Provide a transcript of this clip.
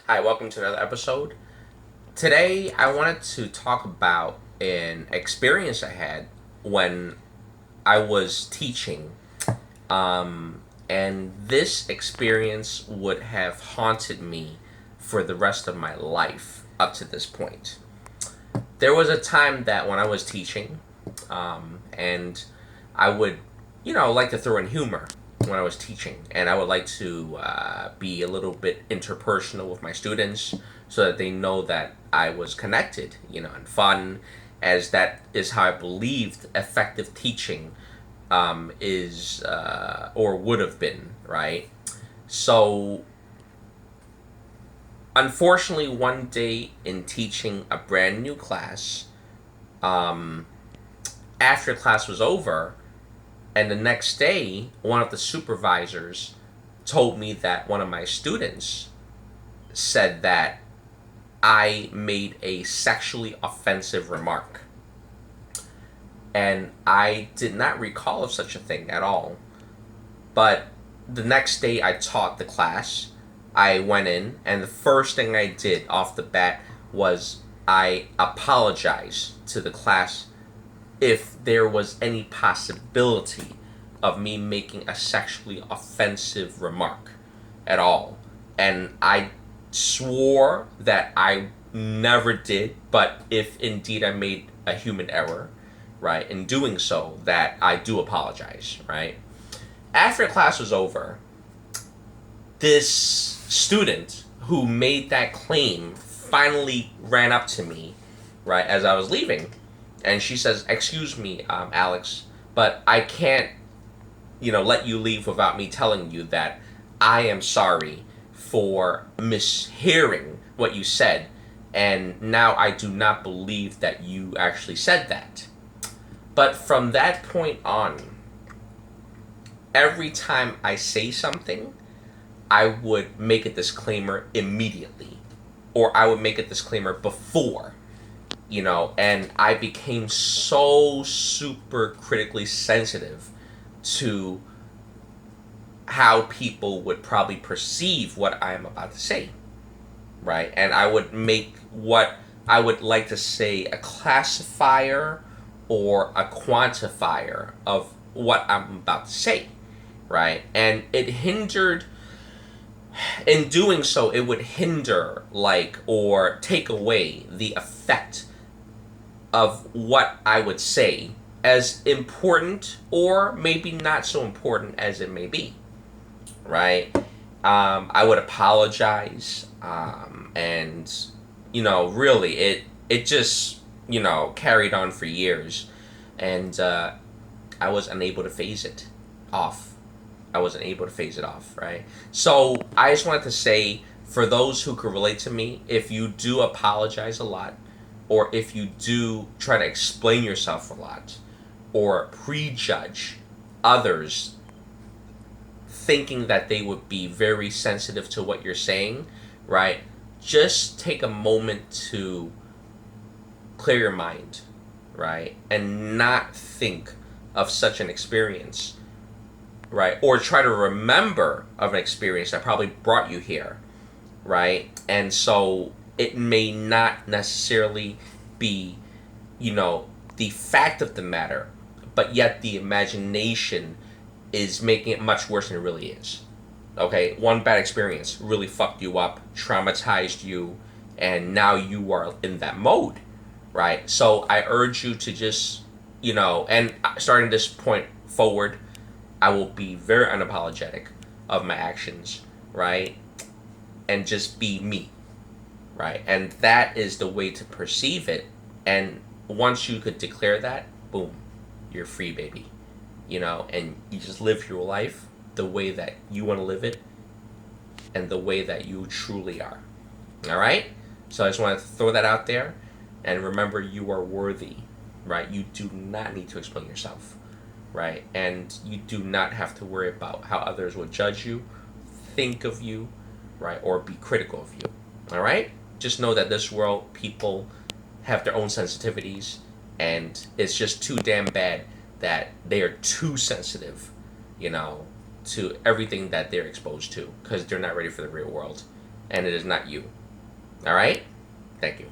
Hi, welcome to another episode. Today, I wanted to talk about an experience I had when I was teaching. And this experience would have haunted me for the rest of my life up to this point. There was a time that when I was teaching, and I would, like to throw in humor when I was teaching, and I would like to be a little bit interpersonal with my students so that they know that I was connected, and fun, as that is how I believed effective teaching is or would have been, right? So, unfortunately, one day in teaching a brand new class, um, after class was over, and the next day, one of the supervisors told me that one of my students said that I made a sexually offensive remark. And I did not recall of such a thing at all. But the next day I taught the class, I went in, and the first thing I did off the bat was I apologized to the class if there was any possibility of me making a sexually offensive remark at all. And I swore that I never did, but if indeed I made a human error, right, in doing so, that I do apologize, right? After class was over, this student who made that claim finally ran up to me, right, as I was leaving, and she says, "Excuse me, Alex, but I can't, let you leave without me telling you that I am sorry for mishearing what you said, and now I do not believe that you actually said that." But from that point on, every time I say something, I would make a disclaimer immediately, or I would make a disclaimer before, and I became so super critically sensitive to how people would probably perceive what I am about to say, right? And I would make what I would like to say a classifier or a quantifier of what I'm about to say, right? And it hindered, in doing so, it would hinder, or take away the effect of what I would say, as important or maybe not so important as it may be, right? I would apologize, and really, it just carried on for years, and I was unable to phase it off. I wasn't able to phase it off, right? So I just wanted to say, for those who could relate to me, if you do apologize a lot, or if you do try to explain yourself a lot, or prejudge others thinking that they would be very sensitive to what you're saying, right? Just take a moment to clear your mind, right? And not think of such an experience, right? Or try to remember of an experience that probably brought you here, right? And so it may not necessarily be, the fact of the matter, but yet the imagination is making it much worse than it really is. Okay, one bad experience really fucked you up, traumatized you, and now you are in that mode, right? So I urge you to just, and starting this point forward, I will be very unapologetic of my actions, right? And just be me, right? And that is the way to perceive it. And once you could declare that, boom, you're free, baby. And you just live your life the way that you want to live it and the way that you truly are. All right? So I just want to throw that out there. And remember, you are worthy, right? You do not need to explain yourself, right? And you do not have to worry about how others will judge you, think of you, right? Or be critical of you. All right? Just know that this world, people have their own sensitivities, and it's just too damn bad that they are too sensitive, to everything that they're exposed to, because they're not ready for the real world, and it is not you. All right? Thank you.